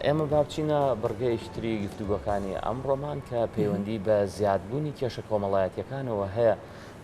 ئێمە بابچینە بڕگەیشتری گفتوگۆکانی ئەمڕۆمان کە پەیوەندی بە زیادبوونی کێشە کۆمەڵایەتیەکانەوە هەیە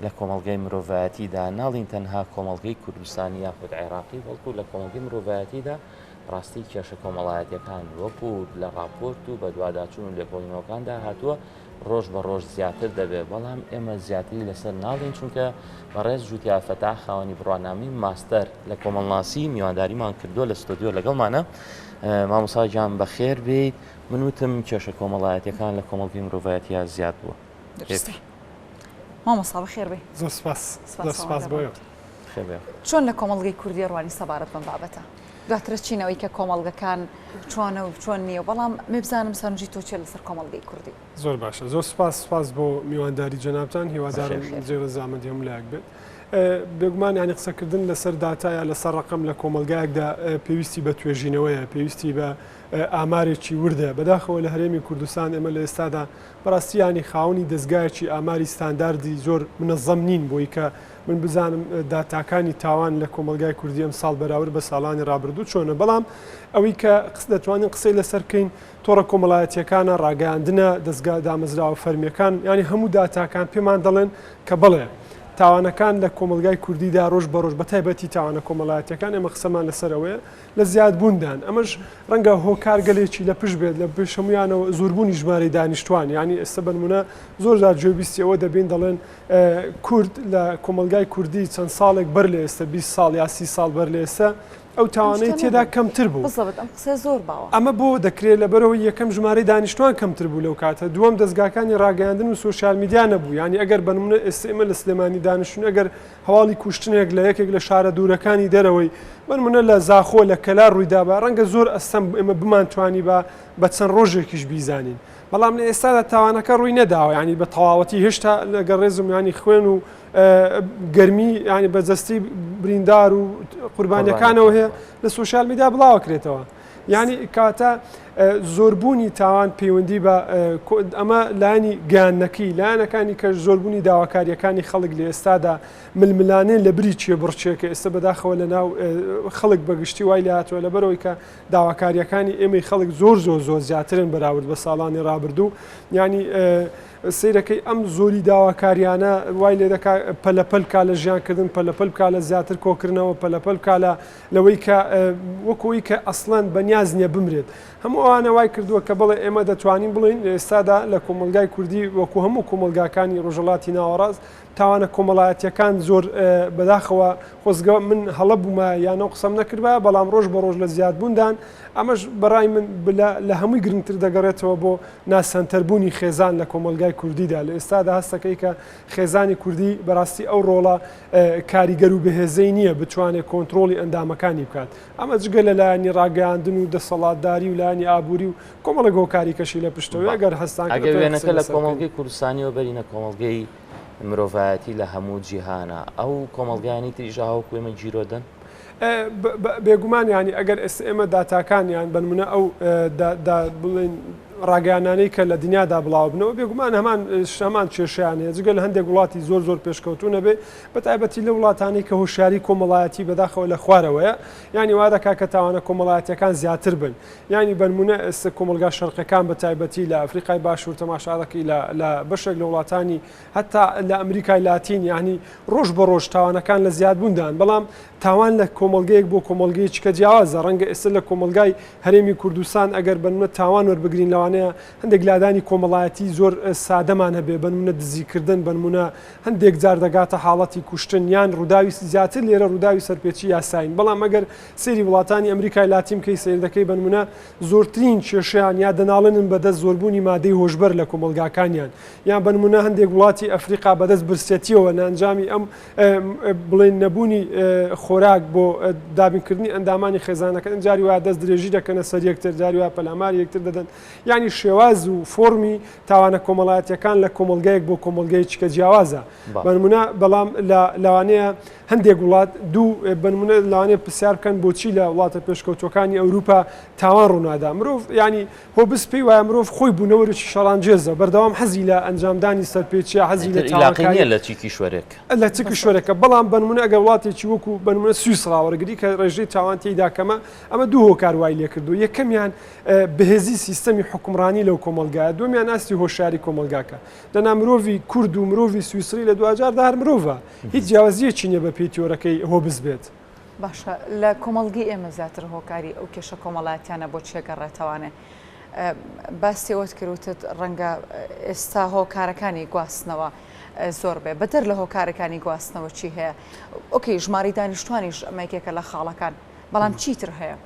لە کۆمەڵگەی مرۆڤایەتیدا ناڵین تەنها کۆمەڵگەی کوردستانی یاخود عێراقی بەڵکو لە کۆمەڵگەی مرۆڤایەتیدا ڕاستی کێشە کۆمەڵایەتیەکان وەکو لە راپۆرت و بە دوواداچوون و لێکۆڵینەوەکاندا هاتووە ڕۆژ بە ڕۆژ زیاتر دەبێت بەڵام ئێمە زیاتری لەسەر ناڵین چونکە بەڕێز جوتیا فەتا خاوەنی بڕوانامی ماستەر لە کۆمەڵناسی میوانداریمان کردووە لە ستۆدیۆ لەگەڵمانە. مامۆستا گیان بەخێر بێیت. من وتم کێشە کۆمەڵایەتیەکان لە کۆمەڵگەی مرۆڤایەتیە زیاد بووە. مامۆستا بەخێر بێ. زۆر سپاس بۆیە. چۆن لە کۆمەڵگەی کوردی ڕوانی سەبارەت بەم بابەتە؟ دواترە چینەوەی کە کۆمەڵگەکان چۆنە و چۆن نییە بەڵام مێبزانم سەرنجی تۆ چێ لەسەر کۆمەڵگەی کوردی. زۆر باشە، زۆر سپاس بۆ میوانداری جەنابتان، هیوادارم جێرە زامەندی هەموو لایەک بێت. بێگومان ینی قسەکردن لەسەر داتایە لەسەر ڕقم لە کۆمەلگایەکدا پێویستی بە توێژینەوەیە، پێویستی بە ئامارێکی وردە. بەداخەوە لە هەرێمی کوردستان ئێمە لە ئێستادا بەڕاستیانی خاوەنی دەستگایەکی ئاماری ستانداردی زۆر منەظەم نین بۆی کە من بزانم داتاکانی تاوان لە کۆمەلگای کوردی ئەم ساڵ بەراورد بە ساڵانی ڕابردوو چۆنە. بەڵام ئەوەی کە دەتوانین قسەی لەسەرکەین تۆڕە کۆمەڵایەتیەکانە ڕاگەاندنە دەستگا دامەزراوە فەرمیەکان، ینی هەموو داتاکان پێمان دەڵێن کە بڵێ تاوانەکان لە کۆمەلگای کوردیدا ڕۆژ بە ڕۆژ بەتایبەتی تاوانە کۆمەڵایەتیەکان ئێمە قسەمان لەسەرەوەیە لە زیادبووندان. ئەمەش ڕەنگە هۆکارگەلێکی لە پشت بێت لە پێش هەمویانەوە زۆربوونی ژمارەی دانیشتوان، ینی ئێستا بنمونە زۆرجار گوێبیستی ئەوە دەبین دەڵێن کورد لە کۆمەلگای کوردی چەند ساڵێک بەر لە ئێستا 20 ساڵ یا 30 ساڵ بەر لە ئێستا ئەو تاوانەی تێدا کەمتر بوو. زۆر باوە. ئەمە بۆ دەکرێت لەبەرەوەی یەکەم ژمارەی دانیشتوان کەمتر بوو لەو کاتە. دووەم دەستگاکانی ڕاگەاندن و سوۆشیال میدیا نەبوو. ینی ئەگەر بنمونە ئێمە لە سلێمانی دانیشتون ئەگەر هەواڵی کوشتنێک لە یەکێک لە شارە دوورەکانی دەرەوەی بنمونە لە زاخۆ لە کەلار ڕوویدا بە ڕەنگە زۆر ئەستەم ئێمە بمانتوانی بە چەند ڕۆژێکیش بیزانین. بەڵام لە ئێستادا تاوانەکە ڕووی نەداوە، ینی بە تەواوەتی هێشتا لەگەڵ ڕێزم ینی خوێن و گەرمی ینی بەجەستی بریندار و قوربانیەکانەوە هەیە لە سوۆشیال میدیا بڵاوەکرێتەوە. ینی کاتە زۆربوونی تاوان پەیوەندی بە ئەمە لایانی گیانەکەی لایەنەکانی کە زۆربوونی داواکاریەکانی خەڵک لە ئێستادا ململانێن لە بری چیە بڕچێکە ئێستا بەداخەوە لە ناو خەڵک بەگشتی وای لە هاتووە لەبەرەوەی کە داواکاریەکانی ئێمەی خەڵک زۆر زیاترن بەراورد بە ساڵانی ڕابردوو. ینی سیرەکەی ئەم زۆری داواکاریانە وای لێ دەکا پەلەپەل کا لە ژیانکردن، پەلەپەل کا لە زیاتر کۆکردنەوە، پەلەپەل کا لە لەوەی کە وەکەوەی کە ئەسڵەن بەنیاز نییە بمرێت. هەموو ئەوانە وای کردووە کە بڵێ ئێمە دەتوانین بڵین لە ئێستادا لە کۆمەلگای کوردی وەکو هەموو کۆمەلگاکانی ڕۆژهەڵاتی ناوەڕاست تاوانە کۆمەڵایەتیەکان زۆر بەداخەوە خۆزگە من هەڵە بوومە یانەوە قسەم نەکردبە، بەڵام ڕۆژ بە ڕۆژ لە زیادبووندان ئەمەش بەڕای من لە هەمووی گرنگتر دەگەڕێتەوە بۆ ناسەنتەربوونی خێزان لە کۆمەلگای کوردیدا. لە ئێستادا هەستەکەی کە خێزانی کوردی بەڕاستی ئەو ڕۆڵە کاریگەر و بەهێزەی نییە بتوانێت کۆنتترۆلی ئەندامەکانی بکات. ئەمە جگە لە لایانی ڕاگەاندن و دەسەڵاتداری و لایانی ئابووری و کۆمەڵە گۆکاری کەشی لە پشتەوە ئەگەر هەستان وێنەکە لە کۆمەڵگەی کوردستانیەوە بەرینە کۆمەڵگەی مرۆڤایەتی لە هەموو جیهانە ئەو کۆمەڵگانی تریژاوەکو ئێمە گیرۆدەن. بێگومان ینی ئەگەر ئێمە داتاکانیان بنمونە ئەو بڵێن ڕاگەیانانەی کە لە دنیادا بڵاو بنەوە بێگومان هەمان کێشیان هەیە جگە لە هەندێک وڵاتی زۆر پێشکەوتونە بێ بەتایبەتی لە وڵاتانی کە هۆشیاری کۆمەڵایەتی بەداخەوە لە خوارەوەیە ینی وا دەکا کە تاوانە کۆمەڵایەتیەکان زیاتر بن. ینی بنمونە ئێستا کۆمەلگا شەرقەکان بەتایبەتی لە ئەفریقای باشوور تەماشادەکەی لە بەشێک لە وڵاتانی هەتا لە ئەمریکای لاتین ینی ڕۆژ بە ڕۆژ تاوانەکان لە زیادبووندان، بەڵام تاوان لە کۆمەلگەیەک بۆ کۆمەلگەیەکی کە جیاوازە. ڕەنگە ئێستا لە کۆمەلگای هەرێمی کوردستان ئەگەر بنمونە تاوان وەربگرین لەوانەیە هەندێک لادانی کۆمەڵایەتی زۆر سادەمان هەبێ، بنمونە دزیکردن، بنمونە هەندێک جار دەگاتە حاڵەتی کوشتن یان ڕووداوی زیاتر لێرە ڕووداوی سەرپێچی یاساین. بەڵام ئەگەر سێری وڵاتانی ئەمریکای لاتین کەی سیر دەکەی بنمونە زۆرترین کێشیان یا دەناڵێنن بەدەست زۆربوونی مادەی هۆشبەر لە کۆمەلگاکانیان، یان بنمونە هەندێک وڵاتی ئەفریقا بەدەست برسێتیەوە نانجامی ئەم بڵێن نەبوونی خۆراک بۆ دابینکردنی ئەندامانی خێزانەکە جاری وایە دەست درێژی دەکەنە سەر یەکتر، جاری وایە پەلاماری یەکتر دەدەن. یعنی ینی شێواز و فۆرمی تاوانە کۆمەڵایەتیەکان لە کۆمەلگایەک بۆ کۆمەلگایەکی کە جیاوازە بەنمونە بەڵام لەوانەیە هەندێک وڵات دوو بنمونە لەوانەیە پرسیار بکەن بۆچی لە وڵاتە پێشکەوتوەکانی ئەوروپا تاوان ڕوونادا مرۆڤ ینی هۆ بست پێی وایە مرۆڤ خۆی بوونەوەرەی شەڕانجێزە بەردەوام حەزی لە ئەنجامدانی سەرپێچیە حەزی لە تاواقعی لە چیکی شوێرێک لە چکی شوێرەکە بەڵام بنمونە ئەگەر وڵاتێکی وەکو بنمونە سویس ڕاوەرگری کە ڕێژەی تاوان تێیدا کەمە ئەمە دوو هۆکار وای لێ کردو یەکەمیان بەهێزی سیستەمی حکومڕانی لەو کۆمەلگایە دومیان ئاستی هۆشیاری کۆمەلگاکە دەنا مرۆڤی کورد و مرۆڤی سویسری لە دوجاردا هەر مرۆڤە هیچ جیاوازیەکی نییە بە پێی تیۆرەکەی هۆ بز بێت باشە لە کۆمەلگی ئێمە زیاتر هۆکاری ئەو کێشە کۆمەڵایەتیانە بۆ چێگەڕێتەوانێ باسیەوەت کردوتت ڕەنگە ئێستا هۆکارەکانی گواستنەوە زۆر بێ بەتر لە هۆکارەکانی گواستنەوە چی هەیە ئۆکەی ژماری دانیشتوانیش ئەمەیەکێکە لە خاڵەکان بەڵام چیتر هەیە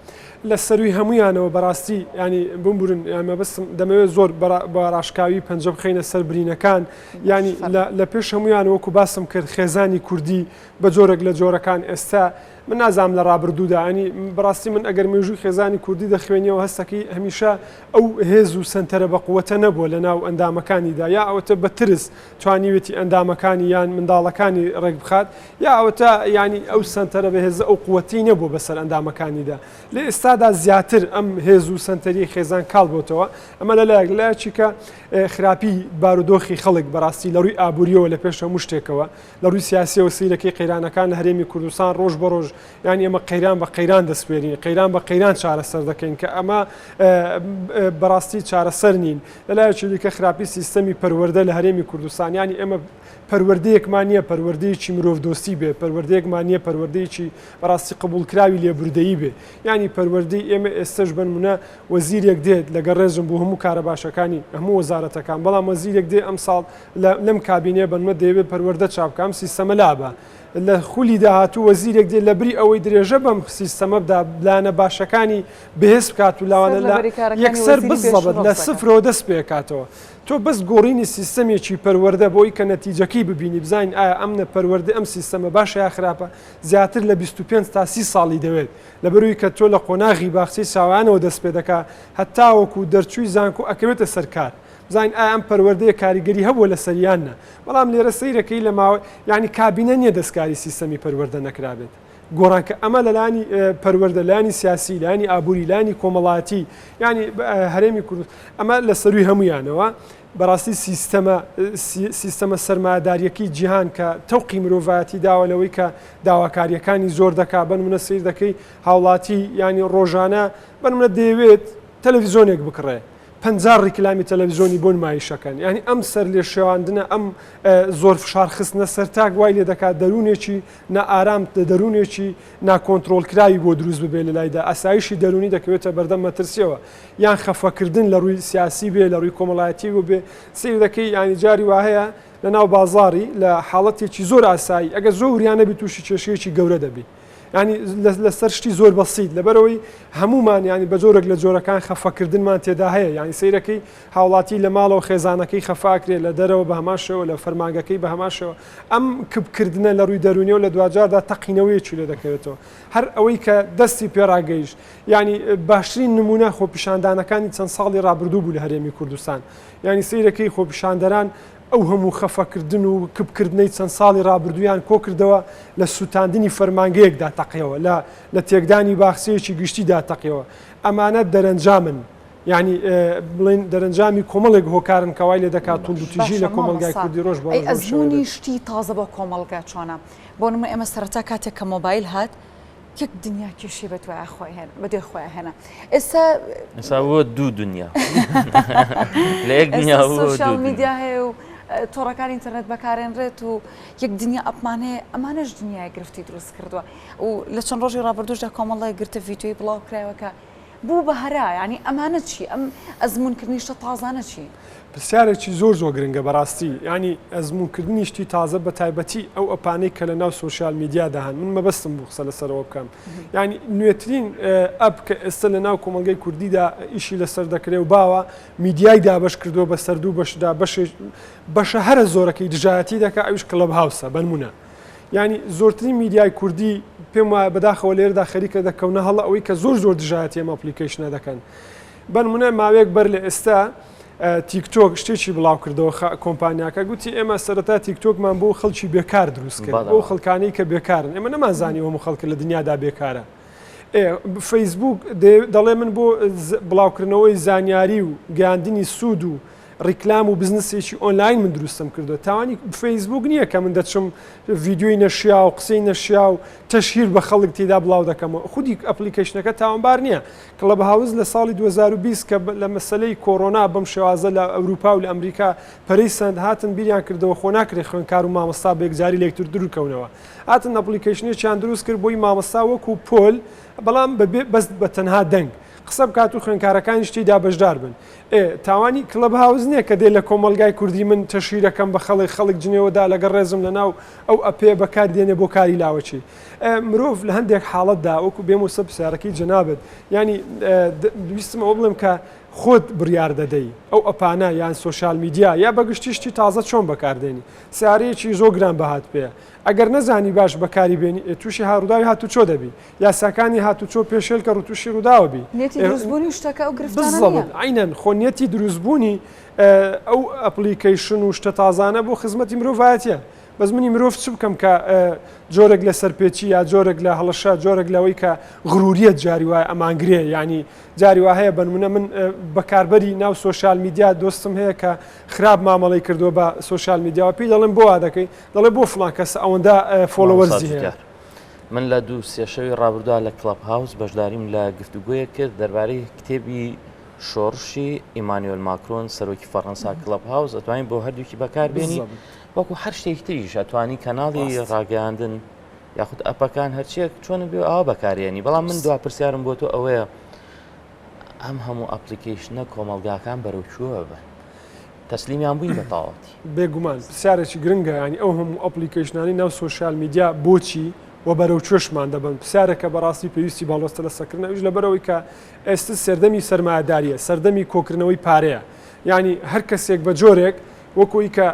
لە سەروی هەمویانەوە بەڕاستی ینی بمبورن ئەمە بەستم دەمەوێت زۆر بەڕاشکاوی پەنجە بخینە سەر برینەکان ینی لە پێش هەمویان وەکو باسم کرد خێزانی کوردی بە جۆرێک لە جۆرەکان ئێستا من نازام لە ڕابردوودا ینی بەڕاستی من ئەگەر مێژووی خێزانی کوردی دەخوێنیەوە هەستەکەی هەمیشە ئەو هێز و سنتەرە بەقووەتە نەبووە لە ناو ئەندامەکانیدا یا ئەوەتە بە ترس توانیوێتی ئەندامەکانی یان منداڵەکانی ڕێک بخات یا ئەوەتە ینی ئەو سنتەرە بەهێزە ئەو قووەتی نەبوو بەسەر ئەندامەکانیدا لە ئێستادا زیاتر ئەم هێز و سنتەری خێزان کاڵ بۆتەوە ئەمە لەلایەک لایەکی کە خراپی بارودۆخی خەڵک بەڕاستی لە ڕووی ئابوووریەوە لە پێش هەموو شتێکەوە لە ڕووی سیاسیەوە سیرەکەی قەیرانەکان لە هەرێمی کوردستان ڕۆژ بە ڕۆژ ینی ئەمە قەیران بە قەیران دەسپێرین قەیران بە قەیران چارەسەر دەکەین کە ئەمە بەڕاستی چارەسەر نین لەلایەکی دیکە خراپی سیستەمی پەروەردە لە هەرێمی کوردستان ینی ئێمە پەروەردەیەکمان نییە پەروەردەیەکی مرۆڤ دۆستی بێ پەروەردەیەکمان نییە پەروەردەیەکی بەڕاستی قبولکراوی لێبوردەیی بێ ینی پەروەردەی ئێمە ئێستش بنمونە وەزیرێک دێت لەگەڵ ڕێژم بۆ هەموو کارە باشەکانی هەموو وەزارەتەکان بەڵام وەزیرێک دێ ئەم ساڵ لەم کابینێ بنمە دەیەوێت پەروەردە چاپکەم سیستەمە لابە لە خولی داهاتوو وەزیرێک دێت لە بری ئەوەی درێژە بەم سیستەمە بدا بلانە باشەکانی بەهێز بکات و لاوانە یەکسەر بزەبت لە سفرەوە دەست پێکاتەوە تۆ بەس گۆڕینی سیستەمێکی پەروەردە بۆی کە نەتیجەکەی ببینی بزانین ئایا ئەمنە پەروەردە ئەم سیستەمە باشە یا خراپە زیاتر لە 25 تا 30 ساڵی دەوێت لەبەروی کە تۆ لە قۆناغی باخچەی ساوانەوە دەست پێ دەکا هەتاوەکو دەرچووی زانکۆ ئەکەوێتە سەرکار بزانین ئایا ئەم پەروەردەیە کاریگەری هەبووە لە سەریانە بەڵام لێرە سەیرەکەی لە ماوە ینی کابینە نییە دەستکاری سیستەمی پەروەردە نەکرابێت گۆڕانکە ئەمە لەلانی پەروەردە لانی سیاسی لانی ئابووری لانی کۆمەڵاتی ینی هەرێمی کورد ئەمە لە سەروی هەمویانەوە بەڕاستی سیستەمە سەرمایه‌داریەکەی جیهان کە تەوقی مرۆڤایەتی داوەلەوەی کە داواکاریەکانی زۆر دەکا بنمونە سیر دەکەی هاوڵاتی ینی ڕۆژانە بنمونە دەیەوێت تەلەڤیزۆنێک بکڕێ 50 ڕیکلامی تەلەڤیزۆنی بۆ نمایشەکەن ینی ئەم سەر لێ شێواندنە ئەم زۆر فشار خستنە سەرتاک وای لێ دەکات دەروونێکی نائارام دەروونێکی ناکۆنتترۆلکراوی بۆ دروست ببێ لە لایدا ئاسایشی دەرونی دەکەوێتە بەردەم مەترسیەوە یان خەفەکردن لە ڕووی سیاسی بێ لە ڕووی کۆمەڵایەتی و بێ سیر دەکەی ینی جاری وهەیە لە ناو بازاری لە حاڵەتێکی زۆر ئاسایی ئەگە زۆر وریانە بی تووشی کێشەیەکی گەورە دەبی ینی لەسەر شتی زۆر بەسیت لەبەرەوەی هەمومان ینی بە جۆرێک لە جۆرەکان خەفەکردنمان تێدا هەیە ینی سیرەکەی هاوڵاتی لە ماڵەوە خێزانەکەی خەفاکرێت لە دەرەوە بە هەماشەوە لە فەرمانگەکەی بە هەماشەوە ئەم کبکردنە لە ڕووی دەرونیەوە لە دوجاردا تەقینەوەیەکی لێ دەکەوێتەوە هەر ئەوەی کە دەستی پێڕاگەیشت ینی باشترین نمونە خۆپیشاندانەکانی چەند ساڵی ڕابردوو بوو لە هەرێمی کوردستان ینی سیرەکەی خۆپیشاندەران ئەو هەموو خەفەکردن و کبکردنەی چەند ساڵی ڕابردویان کۆ کردەوە لە سووتاندنی فەرمانگەیەکدا تەقیەوە لە تێکدانی باخچەیەکی گشتیدا تەقیەوە ئەمانە دەرەنجامن ینی بڵێن دەرەنجامی کۆمەڵێک هۆکارن کەوای لێ دەکات توندوتیژی لە کۆمەلگای کوردی ڕۆژ بە ڕۆژ ئەزمموی شتی تازە بۆ کۆمەلگا چۆنە بۆ نمە ئێمە سەرەتا کاتێک کە مۆبایل هات یەک دنیا کێشی بە توای خۆی هێن بەدێ خۆی هێنا ئێستا دوو دنیا لە یەک دنیا سوشال میدیا هەیە و تۆڕەکان ئینتەرنێت بەکارێنرێت و یەک دنیا ئەپمانەیە ئەمانەش دنیای گرفتی دروست کردووە و لە چەند ڕۆژی ڕابردوشدا کۆمەڵی گرتە ڤیدیۆی بڵاو کرایەوەکە بوو بە هەرا ینی ئەمانە چی ئەم ئەزمونکردنی شتە تازانە چی؟ پرسیارێکی زۆر گرنگە بەڕاستی ینی ئەزمونکردنی شتی تازە بە تایبەتی ئەو ئەپانەی کە لە ناو سوۆسیال میدیا داهان من مەبەستم بوو قسە لەسەرەوە بکەم ینی نوێترین ئەپ کە ئێستا لە ناو کۆمەلگەی کوردیدا ئیشی لەسەر دەکرێ و باوە میدیای دابش کردووە بە سەردوو بەشدا بەشە هەرە زۆرەکەی دژایەتی دەکات ئەوش کلەب هاوسە بنمونە ینی زۆرترین میدیای کوردی پێم وایە بەداخەوە لێرەدا خەریکە دەکەونە هەڵە ئەوەی کە زۆر دژایەتی ئەم ئەپلیکیشنە دەکەن بنمونە ماوەیەک بەر لە ئێستا تیکتۆک شتێکی بڵاو کردەوە کۆمپانیاکە گوتی ئێمە سەرەتا تیکتۆکمان بۆ خەڵکی بێکار دروست کرد بۆ خەڵکانەی کە بێکارن ئێمە نەمانزانی هەموو خەڵک لە دنیادا بێکارە. فەیسبوک دەڵێ من بۆ بڵاوکردنەوەی زانیاری و گەاندنی سوود و ڕیکلام و بزنسێکی ئۆنلاین من دروستم کردو تاوانی فەیسبوک نییە کە من دەچم ڤیددیۆی نەشیا و قسەی نەشیا و تەشهیر بە خەڵک تێدا بڵاو دەکەمەوە خودی ئەپلیکیشنەکە تاوانبار نییە کڵب هاوز لە ساڵی 2020 کە لە مەسلەی کۆڕۆنا بەم شێوازە لە ئەوروپا و لە ئەمریکا پەرەی سند هاتن بیریان کردەوە خۆ ناکرێت خوێنکار و مامۆستا بە یەکجاری لەکتور دروکەونەوە هاتن ئەپلیکیشنێکیان دروست کرد بۆی مامۆستا وەکو پۆل بەڵام بەس بە تەنها دەنگ قسە بکات و خوێنکارەکانی شتیدا بەشدار بن تاوانی کلب هاوز نییە کە دێ لە کۆمەلگای کوردی من تەشیرەکەم بە خەڵک جنێوەدا لەگەڵ ڕێزم لەناو ئەو ئەپێ بەکار دێنێ بۆ کاری لاوەچی مرۆڤ لە هەندێک حاڵەتدا وەکو بێم و سە پرسیارەکەی جەنابێت ینی ویستمەوە بڵێم کە خۆت بڕیار دەدەی ئەو ئەپانە یان سوۆشال میدیا یا بەگشتیشتی تازە چۆن بەکاردێنی سیارەیەکی زۆر گران بەهات پێ ئەگەر نەزانی باش بەکاری بێنی تووشی هاڕووداوی هاتوچۆ دەبی یاساکانی هاتوچۆ پێشێل کە ڕوتوشی ڕووداوەبی دروستبوونی شتەکە ئەو گرفتانە عینەن خۆنیەتی دروستبوونی ئەو ئەپلیکیشن و شتە تازانە بۆ خزمەتی مرۆڤایەتە بەس منی مرۆڤ چ بکەم کە جۆرێک لە سەرپێچی یا جۆرێک لە هەڵەشە جۆرێک لەوەی کە غروریەت جاری وایە ئەمانگرێ ینی جاری وا هەیە بنمونە من بەکاربەری ناو سوۆشال میدیا دۆستم هەیە کە خراپ مامەڵی کردووە بە سوۆشال میدیاوە پێی دەڵێن بۆ وا دەکەی دەڵێ بۆ فڵان کەس ئەوەندا فۆلۆوەرزی هەیە من لە دوو سێشەوی ڕابردووە لە کلب هاوس بەشداریم لە گفتوگویە کرد دەربارەی کتێبی شۆڕشی ئیمانوێل ماکرۆن سەرۆکی فەڕەنسا کلب هاوس ئەتوانین بۆ هەردووکی بەکاربێنی وەکو هەر شتێکی تریش ئەتوانی کەناڵی ڕاگەاندن یاخود ئەپەکان هەرچیەک چۆن بێ ئەوە بەکارێنی بەڵام من دوا پرسیارم بۆ تۆ ئەوەیە ئەم هەموو ئەپلیکیشنە کۆمەلگاکان بەرەوچووە بن تەسلیمیان بووین بە تاواتی بێگومان پرسیارێکی گرنگە ینی ئەو هەموو ئەپلیکیشنانی ناو سوۆشال میدیا بۆچی و بەرەو چۆشمان دەبن پرسیارێکە بەڕاستی پێویستی باڵۆستە لە سەکردنەوەیش لە بەرەوەی کە ئێستا سەردەمی سەرمایه‌داریە سەردەمی کۆکردنەوەی پارەیە ینی هەر کەسێک بە جۆرێک وەکوی کە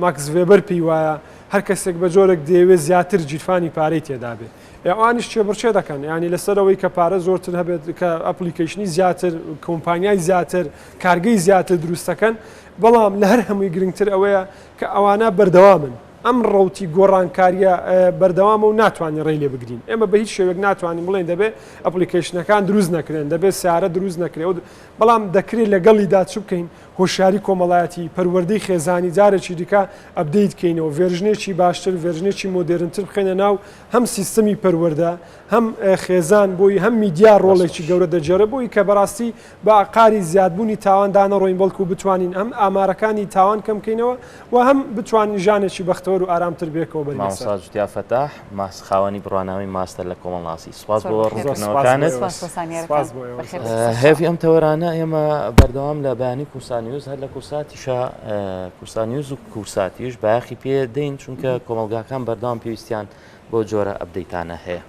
ماکس ڤێبەر پێی وایە هەر کەسێک بە جۆرێک دەیەوێت زیاتر جیرفانی پارەی تێدا بێت ئەوانیش چێبڕچێ دەکەن ینی لەسەرەوەی کە پارە زۆرتر هەبێت کە ئەپلیکیشنی زیاتر کۆمپانیای زیاتر کارگەی زیاتر دروستەکەن بەڵام لە هەر هەمووی گرنگتر ئەوەیە کە ئەوانە بەردەوامن ئەم ڕوتی گۆڕانکاریە بەردەوامە و ناتوانین ڕێی لێ بگرین ئێمە بە هیچ شێوێک ناتوانین بڵێن دەبێت ئەپلیکیشنەکان دروست نەکرێن دەبێت سیارە دروست نەکرێت بەڵام دەکرێت لەگەڵیدا چ بکەین هۆشیاری کۆمەڵایەتی پەروەردەی خێزانی جارێکی دیکە ئەپدەیت بکەینەوە ڤێرژنێکی باشتر ڤێرژنێکی مۆدرنتر بخێنە ناو هەم سیستەمی پەروەردە هەم خێزان بۆی هەم میدیا ڕۆڵێکی گەورە دەجێرە بۆی کە بەڕاستی بە ئاقاری زیادبوونی تاواندانە ڕۆین بەڵکو بتوانین هەم ئامارەکانی تاوان کەم بکەینەوە و هەم بتوانین ژانێکی بەختەوەر و ئارامتر بێکەوە بەری مامۆستا جوتیا فەتاح خاوەنی بڕواناوی ماستەر لە کۆمەڵناسی سوپاس بۆ ڕوونکردنەوەکانت هێوی ئەم تەوەرانە ئێمە بەردەوام لە بەیانی کورسانیوز هەر لە کورساتیشە کورسانیوز و کورساتیش بەیاخی پێ دەین چونکە کۆمەلگاکان بەردەوام پێویستیان بۆ جۆرە ئەپدەیتانە هەیە